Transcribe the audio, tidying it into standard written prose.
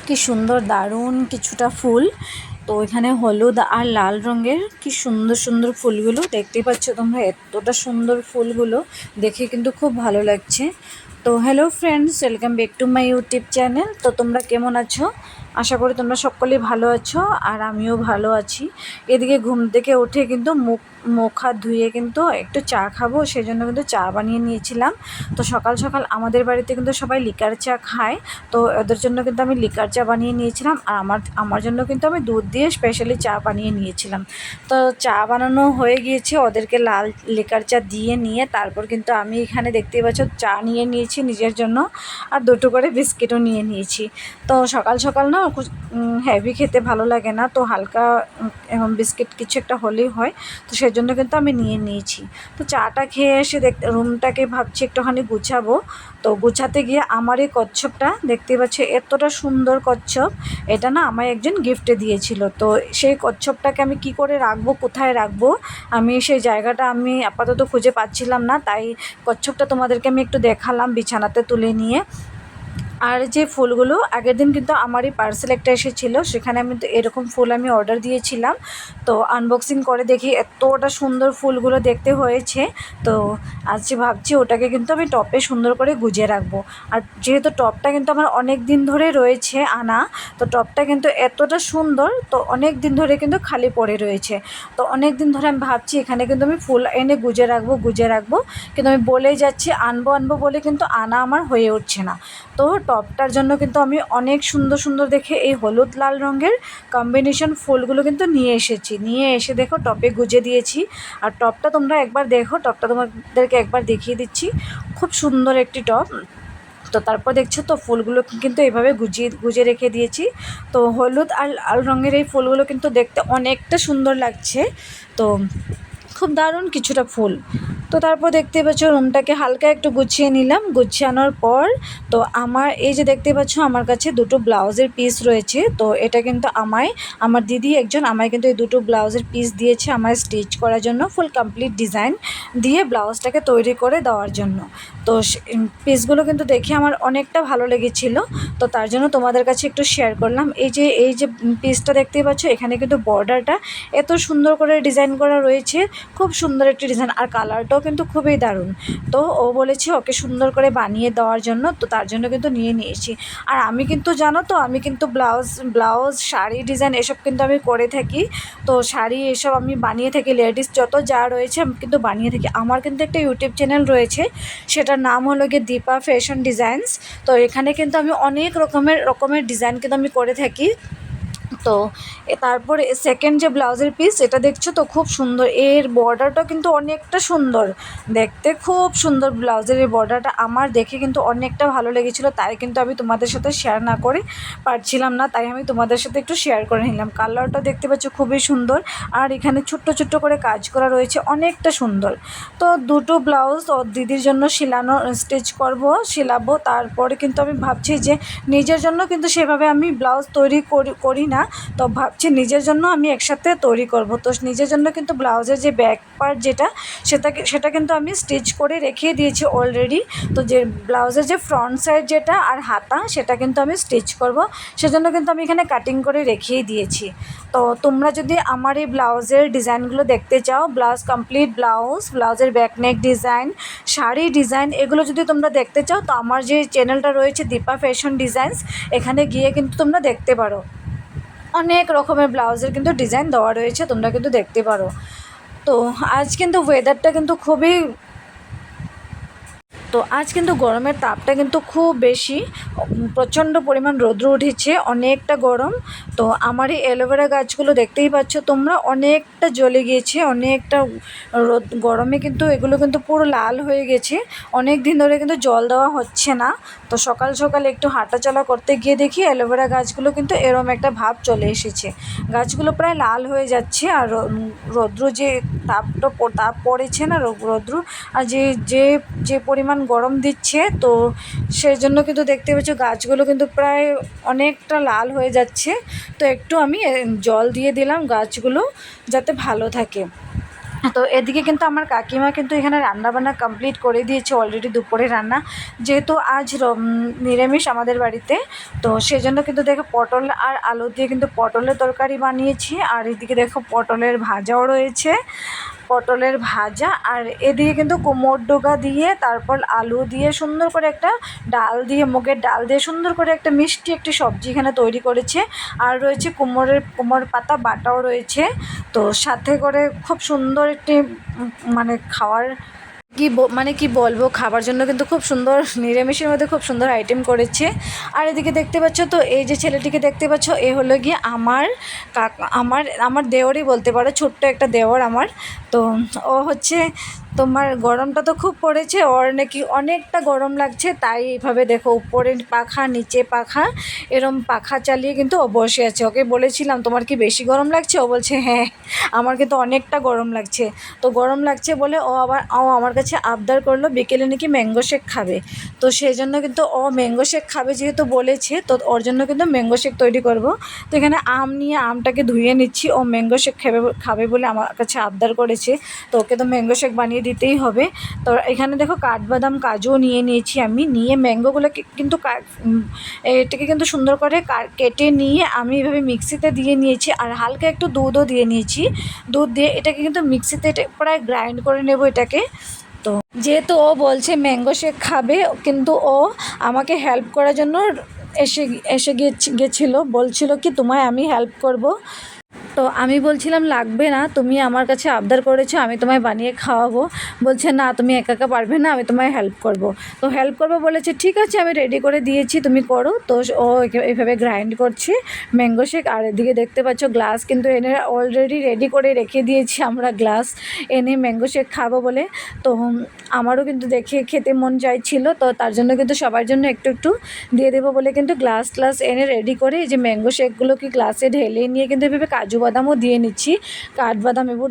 কি সুন্দর দারুণ কিছুটা ফুল। তো এখানে হলুদ আর লাল রঙের কি সুন্দর সুন্দর ফুলগুলো দেখতেই পাচ্ছ তোমরা। এতটা সুন্দর ফুলগুলো দেখে কিন্তু খুব ভালো লাগছে। তো hello friends, welcome back to my YouTube channel. তো তোমরা কেমন আছো? আশা করি তোমরা সকলেই ভালো আছো, আর আমিও ভালো আছি। এদিকে ঘুম থেকে উঠে কিন্তু মুখ হাত ধুয়ে কিন্তু একটু চা খাবো, সেই জন্য কিন্তু চা বানিয়ে নিয়েছিলাম। তো সকাল সকাল আমাদের বাড়িতে কিন্তু সবাই লিকার চা খায়, তো ওদের জন্য কিন্তু আমি লিকার চা বানিয়ে নিয়েছিলাম। আর আমার জন্য কিন্তু আমি দুধ দিয়ে স্পেশালি চা বানিয়ে নিয়েছিলাম। তো চা বানানো হয়ে গিয়েছে, ওদেরকে লাল লিকার চা দিয়ে নিয়ে তারপর কিন্তু আমি এখানে দেখতেই পাচ্ছ চা নিয়ে নিয়েছি নিজের জন্য, আর দুটো করে বিস্কিটও নিয়ে নিয়েছি। তো সকাল সকাল না হেভি খেতে ভালো লাগে না, তো হালকা বিস্কিট কিছু একটা হলেই হয়। তো সেই জন্য কিন্তু আমি নিয়ে নিয়েছি। তো চাটা খেয়ে এসে রুমটাকে ভাবছি একটুখানি গুছাবো। তো গুছাতে গিয়ে আমার এই কচ্ছপটা দেখতে পাচ্ছি, এতটা সুন্দর কচ্ছপ। এটা না আমায় একজন গিফটে দিয়েছিল। তো সেই কচ্ছপটাকে আমি কি করে রাখবো, কোথায় রাখবো, আমি সেই জায়গাটা আমি আপাতত খুঁজে পাচ্ছিলাম না। তাই কচ্ছপটা তোমাদেরকে আমি একটু দেখালাম বিছানাতে তুলে নিয়ে। আর যে ফুলগুলো আগের দিন কিন্তু আমারই পার্সেল একটা এসেছিলো, সেখানে আমি তো এরকম ফুল আমি অর্ডার দিয়েছিলাম। তো আনবক্সিং করে দেখি এতটা সুন্দর ফুলগুলো দেখতে হয়েছে। তো আজকে ভাবছি ওটাকে কিন্তু আমি টপে সুন্দর করে গুজিয়ে রাখবো। আর যেহেতু টপটা কিন্তু আমার অনেক দিন ধরে রয়েছে আনা, তো টপটা কিন্তু এতটা সুন্দর, তো অনেক দিন ধরে কিন্তু খালি পড়ে রয়েছে। তো অনেক দিন ধরে আমি ভাবছি এখানে কিন্তু আমি ফুল এনে গুজিয়ে রাখবো, কিন্তু আমি বলেই যাচ্ছি আনবো বলে কিন্তু আনা আমার হয়ে উঠছে না। তো টপটার জন্য কিন্তু আমি অনেক সুন্দর সুন্দর দেখে এই হলুদ লাল রঙের কম্বিনেশন ফুলগুলো কিন্তু নিয়ে এসে দেখো টপে গুজে দিয়েছি। আর টপটা তোমরা একবার দেখো, টপটা তোমাদেরকে একবার দেখিয়ে দিচ্ছি। খুব সুন্দর একটি টপ। তো তারপর দেখছো তো ফুলগুলো কিন্তু এভাবে গুজিয়ে রেখে দিয়েছি। তো হলুদ আর লাল রঙের এই ফুলগুলো কিন্তু দেখতে অনেকটা সুন্দর লাগছে। তো খুব দারুণ কিছুটা ফুল। তো তারপর দেখতে পাচ্ছ রুমটাকে হালকা একটু গুছিয়ে নিলাম। গুছিয়ানোর পর তো আমার এই যে দেখতে পাচ্ছ আমার কাছে দুটো ব্লাউজের পিস রয়েছে। তো এটা কিন্তু আমার দিদি একজন আমায় কিন্তু এই দুটো ব্লাউজের পিস দিয়েছে আমার স্টিচ করার জন্য, ফুল কমপ্লিট ডিজাইন দিয়ে ব্লাউজটাকে তৈরি করে দেওয়ার জন্য। তো পিসগুলো কিন্তু দেখে আমার অনেকটা ভালো লেগেছিলো। তো তার জন্য তোমাদের কাছে একটু শেয়ার করলাম। এই যে পিসটা দেখতেই পাচ্ছ, এখানে কিন্তু বর্ডারটা এত সুন্দর করে ডিজাইন করা রয়েছে। খুব সুন্দর একটি ডিজাইন, আর কালারটাও কিন্তু খুবই দারুণ। তো ও বলেছে ওকে সুন্দর করে বানিয়ে দেওয়ার জন্য, তো তার জন্য কিন্তু নিয়ে নিয়েছি। আর আমি কিন্তু জানো তো, আমি কিন্তু ব্লাউজ শাড়ি ডিজাইন এসব কিন্তু আমি করে থাকি। তো শাড়ি এসব আমি বানিয়ে থাকি, লেডিস যত যা রয়েছে আমি কিন্তু বানিয়ে থাকি। আমার কিন্তু একটা ইউটিউব চ্যানেল রয়েছে, সেটার নাম হলো গিয়ে দীপা ফ্যাশন ডিজাইনস। তো এখানে কিন্তু আমি অনেক রকমের ডিজাইন কিন্তু আমি করে থাকি। তো তারপরে সেকেন্ড যে ব্লাউজের পিস এটা দেখছো তো, খুব সুন্দর। এর বর্ডারটা কিন্তু অনেকটা সুন্দর দেখতে, খুব সুন্দর ব্লাউজের এই বর্ডারটা আমার দেখে কিন্তু অনেকটা ভালো লেগেছিলো। তাই কিন্তু আমি তোমাদের সাথে শেয়ার না করে পারছিলাম না, তাই আমি তোমাদের সাথে একটু শেয়ার করে নিলাম। কালারটা দেখতে পাচ্ছ খুবই সুন্দর, আর এখানে ছোট্ট ছোট্ট করে কাজ করা রয়েছে, অনেকটা সুন্দর। তো দুটো ব্লাউজ ওর দিদির জন্য স্টিচ শিলাবো। তারপরে কিন্তু আমি ভাবছি যে নিজের জন্য কিন্তু সেভাবে আমি ব্লাউজ তৈরি করি না। তো ভাবছি নিজের জন্য আমি একসাথে তৈরি করব। তো নিজের জন্য কিন্তু ব্লাউজের যে ব্যাক পার্ট সেটা কিন্তু আমি স্টিচ করে রেখে দিয়েছি অলরেডি। তো যে ব্লাউজের যে ফ্রন্ট সাইড যেটা আর হাতা, সেটা কিন্তু আমি স্টিচ করব, সেজন্য কিন্তু আমি এখানে কাটিং করে রেখেই দিয়েছি। তো তোমরা যদি আমার এই ব্লাউজের ডিজাইনগুলো দেখতে চাও, কমপ্লিট ব্লাউজের back neck design, sari design, এগুলো যদি তোমরা দেখতে চাও, তো আমার যে চ্যানেলটা রয়েছে দীপা ফ্যাশন ডিজাইনস, এখানে গিয়ে কিন্তু তোমরা দেখতে পারো। অনেক রকমের ব্লাউজের কিন্তু ডিজাইন দেওয়া রয়েছে, তোমরা কিন্তু দেখতে পারো। তো আজ কিন্তু ওয়েদারটা কিন্তু আজ কিন্তু গরমের তাপটা কিন্তু খুব বেশি, প্রচণ্ড পরিমাণ রৌদ্র উঠেছে, অনেকটা গরম। তো আমার এই অ্যালোভেরা গাছগুলো দেখতেই পাচ্ছ তোমরা, অনেকটা জ্বলে গিয়েছে, অনেকটা গরমে কিন্তু এগুলো কিন্তু পুরো লাল হয়ে গেছে। অনেক দিন ধরে কিন্তু জল দেওয়া হচ্ছে না। তো সকাল সকাল একটু হাঁটাচলা করতে গিয়ে দেখি অ্যালোভেরা গাছগুলো কিন্তু এরম একটা ভাব চলে এসেছে, গাছগুলো প্রায় লাল হয়ে যাচ্ছে। আর রৌদ্র যে তাপ পড়েছে না, রৌদ্র আর যে যে পরিমাণ গরম দিচ্ছে, তো সেই জন্য কিন্তু দেখতে পাচ্ছ গাছগুলো কিন্তু প্রায় অনেকটা লাল হয়ে যাচ্ছে। তো একটু আমি জল দিয়ে দিলাম গাছগুলো যাতে ভালো থাকে। তো এদিকে কিন্তু আমার কাকিমা কিন্তু এখানে রান্নাবান্না কমপ্লিট করে দিয়েছে অলরেডি, দুপুরে রান্না, যেহেতু আজ নিরামিষ আমাদের বাড়িতে, তো সেজন্য কিন্তু দেখো পটল আর আলু দিয়ে কিন্তু পটলের তরকারি বানিয়েছি। আর এদিকে দেখো পটলের ভাজাও রয়েছে, পটলের ভাজা। আর এদিকে কিন্তু কুমড়োর ডোগা দিয়ে, তারপর আলু দিয়ে সুন্দর করে একটা ডাল দিয়ে, মুগের ডাল দিয়ে সুন্দর করে একটা মিষ্টি একটি সবজি এখানে তৈরি করেছে। আর রয়েছে কুমড়োর পাতা বাটাও রয়েছে। তো সাথে করে খুব সুন্দর একটি মানে খাওয়ার মানে কি বলবো, খাবার জন্য কিন্তু খুব সুন্দর, নিরামিষের মধ্যে খুব সুন্দর আইটেম করেছে। আর এদিকে দেখতে পাচ্ছ তো, এই যে ছেলেটিকে দেখতে পাচ্ছ, এ হলো গিয়ে আমার কাকা, আমার দেওরই বলতে পারো, ছোট্ট একটা দেওর আমার। তো ও হচ্ছে তোমার, গরমটা তো খুব পড়েছে, ওর নাকি অনেকটা গরম লাগছে, তাই এইভাবে দেখো উপরে পাখা নিচে পাখা, এরম পাখা চালিয়ে কিন্তু ও বসে আছে। ওকে বলেছিলাম তোমার কি বেশি গরম লাগছে, ও বলছে হ্যাঁ আমার কিন্তু অনেকটা গরম লাগছে। তো গরম লাগছে বলে ও আমার কাছে আবদার করলো বিকেলে নাকি ম্যাঙ্গো শেক খাবে। তো সেই জন্য কিন্তু ও ম্যাঙ্গো শেক খাবে যেহেতু বলেছে, তো ওর জন্য কিন্তু ম্যাঙ্গো শেক তৈরি করব। তো এখানে আম নিয়ে আমটাকে ধুয়ে নিচ্ছি, ও ম্যাঙ্গো শেক খাবে বলে আমার কাছে আবদার করেছে, তো ওকে তো ম্যাঙ্গো শেক বানিয়ে দিতেই হবে। তো এখানে দেখো কাঠবাদাম কাজুও নিয়ে নিয়েছি আমি, নিয়ে ম্যাঙ্গোগুলোকে কিন্তু এটাকে কিন্তু সুন্দর করে কেটে নিয়ে আমি এভাবে মিক্সিতে দিয়ে নিয়েছি। আর হালকা একটু দুধও দিয়ে নিয়েছি, দুধ দিয়ে এটাকে কিন্তু মিক্সিতে প্রায় গ্রাইন্ড করে নেব এটাকে। তো যেহেতু ও বলছে ম্যাঙ্গো শেক খাবে, কিন্তু ও আমাকে হেল্প করার জন্য এসে এসে গেছিলো, বলছিল কি তোমায় আমি হেল্প করব। তো আমি বলছিলাম লাগবে না, তুমি আমার কাছে আবদার করেছো আমি তোমায় বানিয়ে খাওয়াবো। বলছে না তুমি একা একা পারবে না, আমি তোমায় হেল্প করব। তো হেল্প করবো বলেছে, ঠিক আছে আমি রেডি করে দিয়েছি তুমি করো। তো ও এইভাবে গ্রাইন্ড করছে ম্যাঙ্গো শেক। আর এদিকে দেখতে পাচ্ছ গ্লাস কিন্তু এনে অলরেডি রেডি করে রেখে দিয়েছি আমরা, গ্লাস এনে ম্যাঙ্গো শেক খাবো বলে। তো আমারও কিন্তু দেখে খেতে মন চাইছিল, তো তার জন্য কিন্তু সবার জন্য একটু একটু দিয়ে দেবো বলে কিন্তু গ্লাস এনে রেডি করে এই যে ম্যাঙ্গো শেকগুলোকে গ্লাসে ঢেলে নিয়ে কিন্তু এভাবে কাজু বাদামও দিয়ে নিচ্ছি, কাঠবাদাম এবং